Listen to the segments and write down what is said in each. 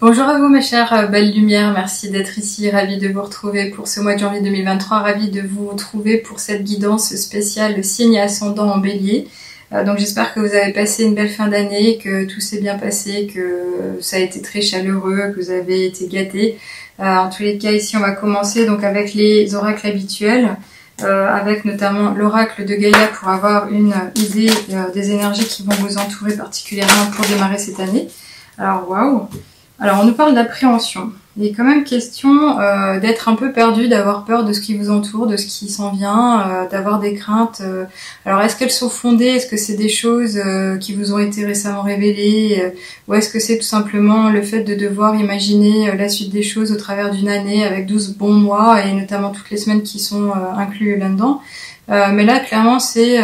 Bonjour à vous mes chères belles lumières, merci d'être ici, ravie de vous retrouver pour ce mois de janvier 2023, ravie de vous retrouver pour cette guidance spéciale signe ascendant en bélier. Donc j'espère que vous avez passé une belle fin d'année, que tout s'est bien passé, que ça a été très chaleureux, que vous avez été gâtés. En tous les cas ici on va commencer donc avec les oracles habituels, avec notamment l'oracle de Gaïa pour avoir une idée des énergies qui vont vous entourer particulièrement pour démarrer cette année. Alors waouh! Alors on nous parle d'appréhension. Il est quand même question d'être un peu perdu, d'avoir peur de ce qui vous entoure, de ce qui s'en vient, d'avoir des craintes. Alors est-ce qu'elles sont fondées? Est-ce que c'est des choses qui vous ont été récemment révélées? Ou est-ce que c'est tout simplement le fait de devoir imaginer la suite des choses au travers d'une année avec 12 bons mois et notamment toutes les semaines qui sont inclus là-dedans? Mais là, clairement, c'est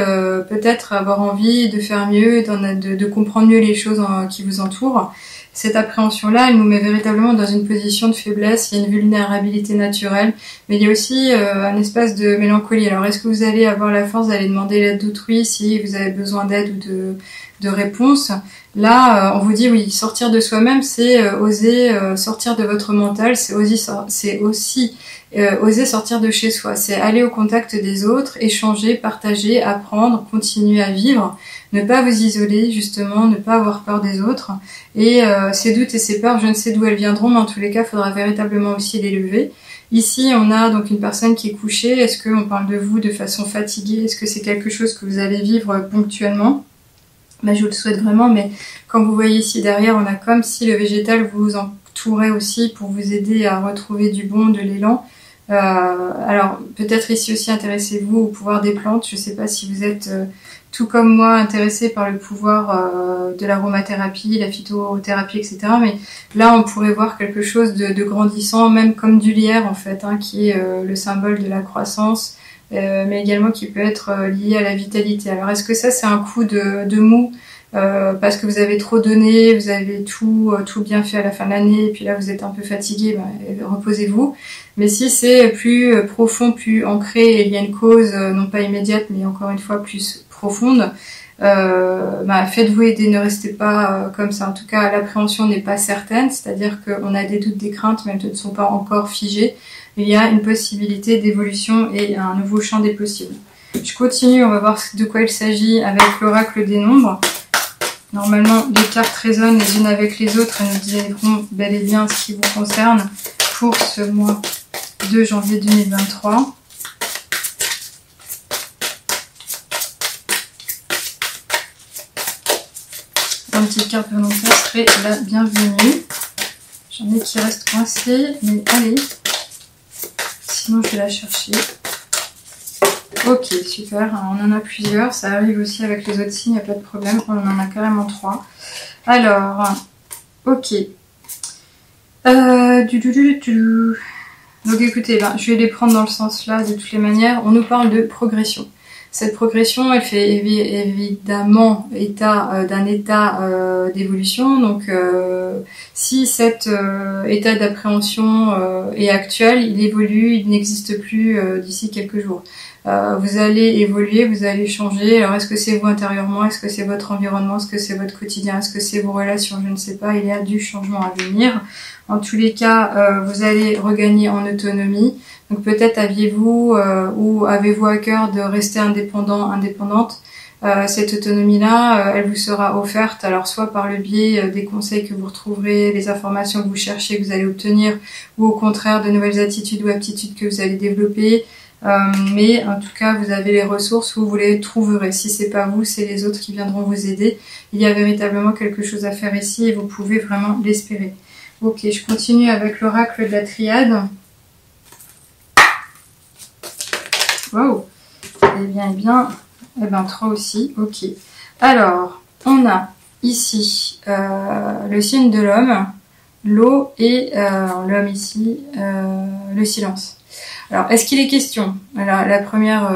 peut-être avoir envie de faire mieux, de comprendre mieux les choses qui vous entourent. Cette appréhension-là, elle nous met véritablement dans une position de faiblesse, il y a une vulnérabilité naturelle, mais il y a aussi un espace de mélancolie. Alors, est-ce que vous allez avoir la force d'aller demander l'aide d'autrui si vous avez besoin d'aide ou de réponse? Là, on vous dit oui, sortir de soi-même, c'est oser sortir de votre mental, c'est aussi oser sortir de chez soi, c'est aller au contact des autres, échanger, partager, apprendre, continuer à vivre, ne pas vous isoler justement, ne pas avoir peur des autres. Et ces doutes et ces peurs, je ne sais d'où elles viendront, mais en tous les cas, il faudra véritablement aussi les lever. Ici, on a donc une personne qui est couchée. Est-ce qu'on parle de vous de façon fatiguée? Est-ce que c'est quelque chose que vous allez vivre ponctuellement? Je vous le souhaite vraiment, mais comme vous voyez ici derrière, on a comme si le végétal vous entourait aussi pour vous aider à retrouver du bon, de l'élan. Alors peut-être ici aussi intéressez-vous au pouvoir des plantes. Je ne sais pas si vous êtes tout comme moi intéressé par le pouvoir de l'aromathérapie, la phytothérapie, etc. Mais là on pourrait voir quelque chose de grandissant, même comme du lierre en fait, qui est le symbole de la croissance, mais également qui peut être lié à la vitalité. Alors est-ce que ça c'est un coup de mou parce que vous avez trop donné, vous avez tout bien fait à la fin de l'année, et puis là vous êtes un peu fatigué, reposez-vous. Mais si c'est plus profond, plus ancré, et il y a une cause non pas immédiate, mais encore une fois plus profonde, faites-vous aider, ne restez pas comme ça. En tout cas, l'appréhension n'est pas certaine, c'est-à-dire qu'on a des doutes, des craintes, mais elles ne sont pas encore figées. Il y a une possibilité d'évolution et un nouveau champ des possibles. Je continue, on va voir de quoi il s'agit avec l'oracle des nombres. Normalement, les cartes résonnent les unes avec les autres et nous diront bel et bien ce qui vous concerne pour ce mois de janvier 2023. Une petite carte volontaire serait la bienvenue. J'en ai qui restent coincés, mais allez. Sinon, je vais la chercher. Ok, super, on en a plusieurs, ça arrive aussi avec les autres signes, il n'y a pas de problème, on en a carrément 3. Alors, ok. Donc écoutez, je vais les prendre dans le sens là de toutes les manières. On nous parle de progression. Cette progression, elle fait évidemment d'un état d'évolution. Donc si cet état d'appréhension est actuel, il évolue, il n'existe plus d'ici quelques jours. Vous allez évoluer, vous allez changer. Alors est-ce que c'est vous intérieurement? Est-ce que c'est votre environnement? Est-ce que c'est votre quotidien? Est-ce que c'est vos relations? Je ne sais pas, il y a du changement à venir. En tous les cas, vous allez regagner en autonomie. Donc peut-être aviez-vous ou avez-vous à cœur de rester indépendante. Cette autonomie-là, elle vous sera offerte, alors soit par le biais des conseils que vous retrouverez, les informations que vous cherchez, que vous allez obtenir, ou au contraire de nouvelles attitudes ou aptitudes que vous allez développer. Mais en tout cas, vous avez les ressources, vous les trouverez. Si c'est pas vous, c'est les autres qui viendront vous aider. Il y a véritablement quelque chose à faire ici et vous pouvez vraiment l'espérer. Ok, je continue avec l'oracle de la triade. Wow. Eh bien, 3 aussi. Ok. Alors, on a ici le signe de l'homme, l'eau et l'homme ici, le silence. Alors, est-ce qu'il est question? Alors, la première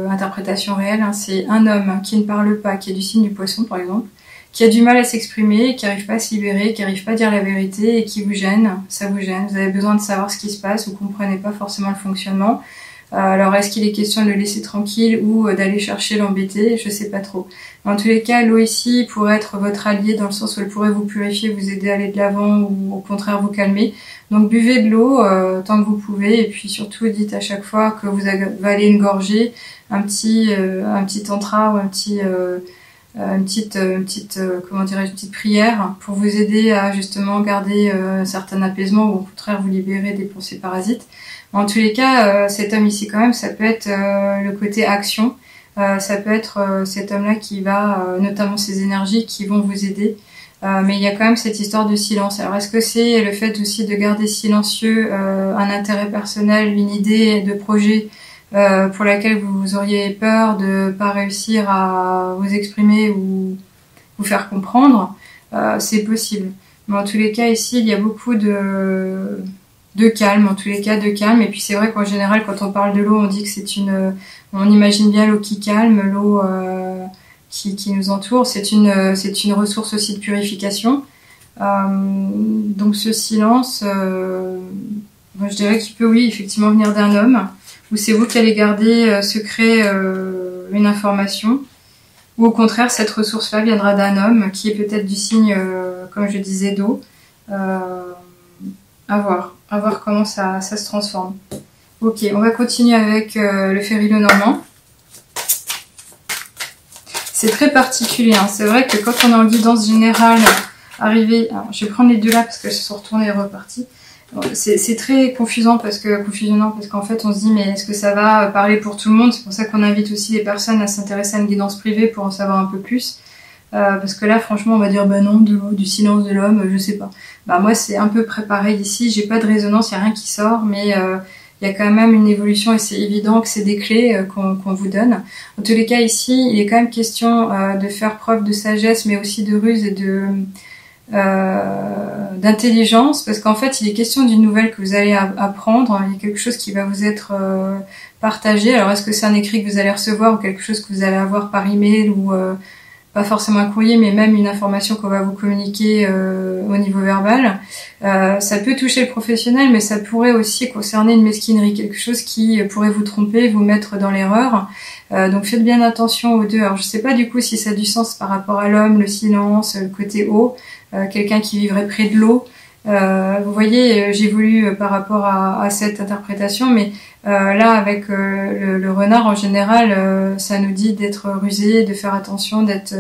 interprétation réelle, c'est un homme qui ne parle pas, qui est du signe du poisson par exemple, qui a du mal à s'exprimer, qui n'arrive pas à se libérer, qui n'arrive pas à dire la vérité et qui vous gêne, ça vous gêne, vous avez besoin de savoir ce qui se passe, vous ne comprenez pas forcément le fonctionnement. Alors est-ce qu'il est question de le laisser tranquille ou d'aller chercher l'embêter? Je sais pas trop. Dans tous les cas, l'eau ici pourrait être votre allié dans le sens où elle pourrait vous purifier, vous aider à aller de l'avant ou au contraire vous calmer. Donc buvez de l'eau tant que vous pouvez et puis surtout dites à chaque fois que vous avalez une gorgée un petit tantra ou une petite prière pour vous aider à justement garder un certain apaisement ou au contraire vous libérer des pensées parasites. En tous les cas, cet homme ici quand même, ça peut être le côté action, ça peut être cet homme-là qui va, notamment ses énergies qui vont vous aider. Mais il y a quand même cette histoire de silence. Alors est-ce que c'est le fait aussi de garder silencieux un intérêt personnel, une idée de projet pour laquelle vous auriez peur de pas réussir à vous exprimer ou vous faire comprendre? C'est possible. Mais en tous les cas ici, il y a beaucoup de calme, en tous les cas de calme. Et puis c'est vrai qu'en général, quand on parle de l'eau, on dit que on imagine bien l'eau qui calme, l'eau qui nous entoure. C'est une ressource aussi de purification. Donc ce silence, moi, je dirais qu'il peut, oui, effectivement venir d'un homme, ou c'est vous qui allez garder secret une information, ou au contraire, cette ressource-là viendra d'un homme qui est peut-être du signe, comme je disais, d'eau. À voir comment ça se transforme. Ok, on va continuer avec le Férilo normand. C'est très particulier, hein. C'est vrai que quand on est en guidance générale, alors, je vais prendre les deux là parce qu'elles se sont retournées et reparties. C'est très confusant parce qu'en fait on se dit mais est-ce que ça va parler pour tout le monde? C'est pour ça qu'on invite aussi les personnes à s'intéresser à une guidance privée pour en savoir un peu plus. Parce que là franchement on va dire bah non, du silence de l'homme, je sais pas. Bah moi c'est un peu préparé ici, j'ai pas de résonance, il y a rien qui sort, mais il y a quand même une évolution et c'est évident que c'est des clés qu'on vous donne. En tous les cas ici, il est quand même question de faire preuve de sagesse, mais aussi de ruse et d'intelligence, parce qu'en fait il est question d'une nouvelle que vous allez apprendre, il y a quelque chose qui va vous être partagé. Alors est-ce que c'est un écrit que vous allez recevoir ou quelque chose que vous allez avoir par email ou pas forcément un courrier, mais même une information qu'on va vous communiquer au niveau verbal. Ça peut toucher le professionnel, mais ça pourrait aussi concerner une mesquinerie, quelque chose qui pourrait vous tromper, vous mettre dans l'erreur. Donc faites bien attention aux deux. Alors je sais pas du coup si ça a du sens par rapport à l'homme, le silence, le côté eau, quelqu'un qui vivrait près de l'eau. Vous voyez, j'évolue par rapport à cette interprétation, mais là avec le renard en général, ça nous dit d'être rusé, de faire attention, d'être.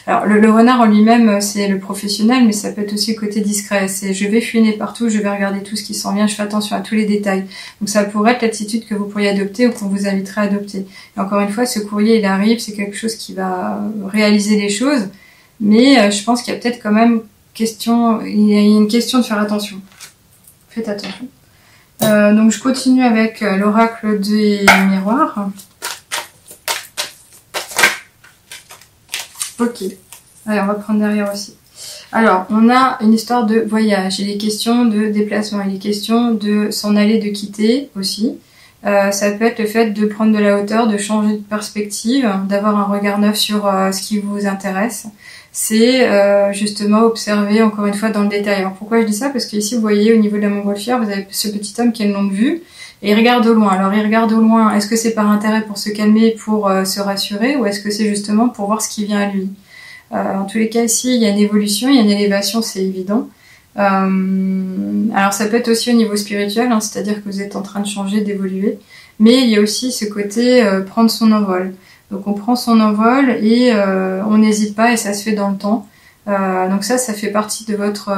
Alors le renard en lui-même, c'est le professionnel, mais ça peut être aussi le côté discret. C'est je vais fouiner partout, je vais regarder tout ce qui s'en vient, je fais attention à tous les détails. Donc ça pourrait être l'attitude que vous pourriez adopter ou qu'on vous inviterait à adopter. Et encore une fois, ce courrier il arrive, c'est quelque chose qui va réaliser les choses, mais je pense qu'il y a peut-être quand même il y a une question de faire attention. Faites attention. Donc je continue avec l'oracle des miroirs. Ok. Allez, on va prendre derrière aussi. Alors, on a une histoire de voyage. Il est question de déplacement. Il est question de s'en aller, de quitter aussi. Ça peut être le fait de prendre de la hauteur, de changer de perspective, d'avoir un regard neuf sur ce qui vous intéresse. C'est justement observer encore une fois dans le détail. Alors pourquoi je dis ça? Parce que ici vous voyez au niveau de la montgolfière, vous avez ce petit homme qui a une longue vue et il regarde au loin. Alors il regarde au loin, est-ce que c'est par intérêt pour se calmer, pour se rassurer, ou est-ce que c'est justement pour voir ce qui vient à lui? En tous les cas ici il y a une évolution, il y a une élévation, c'est évident. Alors ça peut être aussi au niveau spirituel, hein, c'est-à-dire que vous êtes en train de changer, d'évoluer, mais il y a aussi ce côté prendre son envol. Donc on prend son envol et on n'hésite pas et ça se fait dans le temps. Donc ça fait partie de votre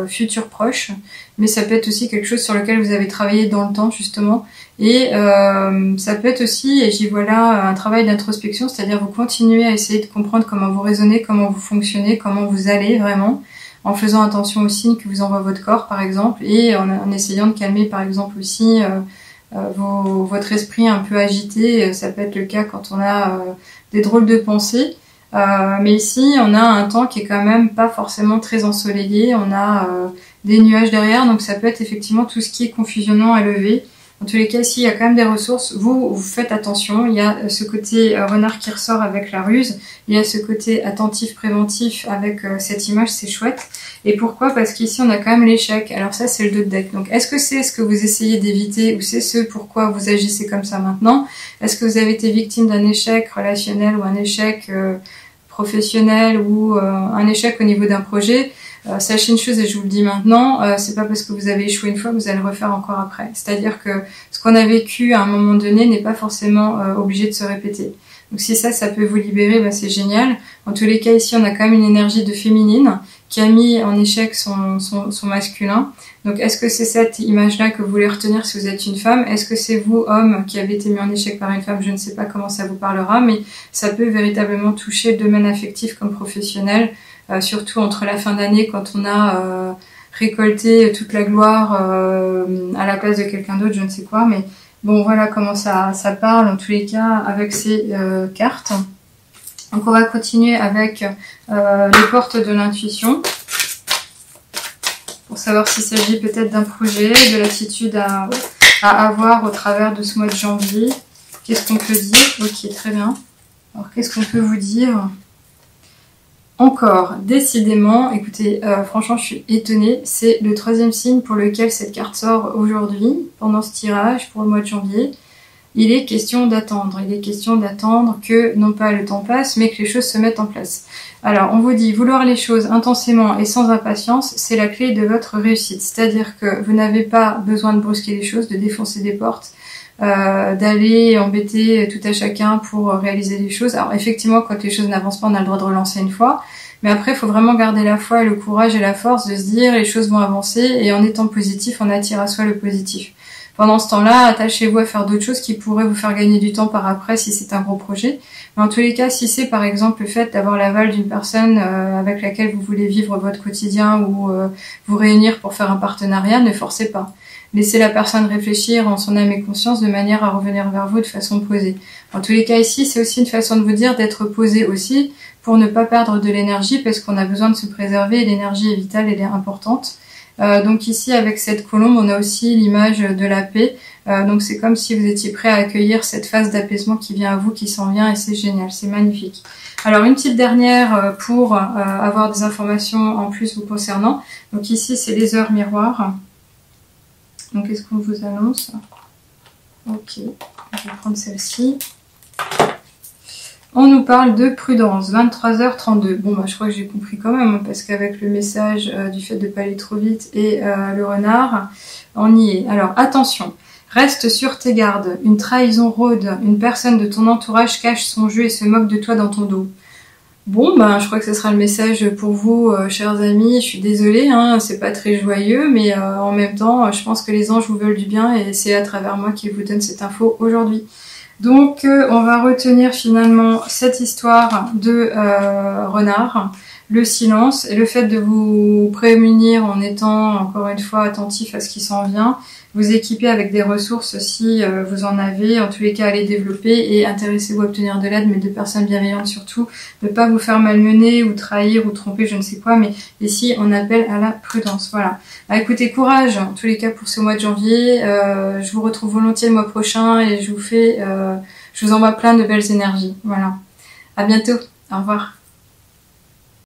futur proche, mais ça peut être aussi quelque chose sur lequel vous avez travaillé dans le temps justement. Et ça peut être aussi, et j'y vois là, un travail d'introspection, c'est-à-dire vous continuez à essayer de comprendre comment vous raisonnez, comment vous fonctionnez, comment vous allez vraiment, en faisant attention aux signes que vous envoie votre corps par exemple, et en essayant de calmer par exemple aussi votre esprit un peu agité. Ça peut être le cas quand on a des drôles de pensées. Mais ici, on a un temps qui est quand même pas forcément très ensoleillé. On a des nuages derrière, donc ça peut être effectivement tout ce qui est confusionnant à lever. En tous les cas, ici, il y a quand même des ressources. Vous faites attention. Il y a ce côté renard qui ressort avec la ruse. Il y a ce côté attentif, préventif avec cette image, c'est chouette. Et pourquoi? Parce qu'ici, on a quand même l'échec. Alors ça, c'est le 2 de deck. Donc, est-ce que c'est ce que vous essayez d'éviter ou c'est ce pourquoi vous agissez comme ça maintenant? Est-ce que vous avez été victime d'un échec relationnel ou un échec professionnel ou un échec au niveau d'un projet? Sachez une chose et je vous le dis maintenant, c'est pas parce que vous avez échoué une fois que vous allez le refaire encore après. C'est-à-dire que ce qu'on a vécu à un moment donné n'est pas forcément obligé de se répéter. Donc si ça peut vous libérer, bah, c'est génial. En tous les cas, ici, on a quand même une énergie de féminine qui a mis en échec son masculin. Donc est-ce que c'est cette image-là que vous voulez retenir si vous êtes une femme? Est-ce que c'est vous, homme, qui avez été mis en échec par une femme? Je ne sais pas comment ça vous parlera, mais ça peut véritablement toucher le domaine affectif comme professionnel. Surtout entre la fin d'année quand on a récolté toute la gloire à la place de quelqu'un d'autre, je ne sais quoi, mais bon voilà comment ça parle en tous les cas avec ces cartes. Donc on va continuer avec les portes de l'intuition pour savoir s'il s'agit peut-être d'un projet, de l'attitude à avoir au travers de ce mois de janvier. Qu'est-ce qu'on peut dire? Ok, très bien. Alors qu'est-ce qu'on peut vous dire? Encore, décidément, écoutez, franchement je suis étonnée, c'est le 3e signe pour lequel cette carte sort aujourd'hui, pendant ce tirage pour le mois de janvier. Il est question d'attendre, il est question d'attendre que, non pas le temps passe, mais que les choses se mettent en place. Alors, on vous dit, vouloir les choses intensément et sans impatience, c'est la clé de votre réussite. C'est-à-dire que vous n'avez pas besoin de brusquer les choses, de défoncer des portes, d'aller embêter tout à chacun pour réaliser les choses. Alors effectivement, quand les choses n'avancent pas, on a le droit de relancer une fois, mais après il faut vraiment garder la foi et le courage et la force de se dire les choses vont avancer et en étant positif, on attire à soi le positif. Pendant ce temps-là, attachez-vous à faire d'autres choses qui pourraient vous faire gagner du temps par après si c'est un gros projet. Mais en tous les cas, si c'est par exemple le fait d'avoir l'aval d'une personne avec laquelle vous voulez vivre votre quotidien ou vous réunir pour faire un partenariat, ne forcez pas. Laissez la personne réfléchir en son âme et conscience de manière à revenir vers vous de façon posée. En tous les cas ici, c'est aussi une façon de vous dire d'être posé aussi pour ne pas perdre de l'énergie parce qu'on a besoin de se préserver et l'énergie est vitale, elle est importante. Donc ici, avec cette colombe, on a aussi l'image de la paix. Donc c'est comme si vous étiez prêt à accueillir cette phase d'apaisement qui vient à vous, qui s'en vient et c'est génial, c'est magnifique. Alors une petite dernière pour avoir des informations en plus vous concernant. Donc ici, c'est les heures miroirs. Donc, qu'est-ce qu'on vous annonce? Ok, je vais prendre celle-ci. On nous parle de prudence, 23h32. Bon, bah, je crois que j'ai compris quand même, parce qu'avec le message du fait de ne pas aller trop vite et le renard, on y est. Alors, attention, reste sur tes gardes. Une trahison rôde. Une personne de ton entourage cache son jeu et se moque de toi dans ton dos. Bon, ben, je crois que ce sera le message pour vous, chers amis. Je suis désolée, hein, c'est pas très joyeux, mais en même temps, je pense que les anges vous veulent du bien et c'est à travers moi qu'ils vous donnent cette info aujourd'hui. Donc, on va retenir finalement cette histoire de renard, le silence et le fait de vous prémunir en étant encore une fois attentif à ce qui s'en vient. Vous équiper avec des ressources si vous en avez, en tous les cas allez développer et intéressez-vous à obtenir de l'aide, mais de personnes bienveillantes surtout, ne pas vous faire malmener ou trahir ou tromper, je ne sais quoi, mais ici on appelle à la prudence, voilà. Bah, écoutez, courage en tous les cas pour ce mois de janvier, je vous retrouve volontiers le mois prochain et je vous envoie plein de belles énergies, voilà. À bientôt, au revoir.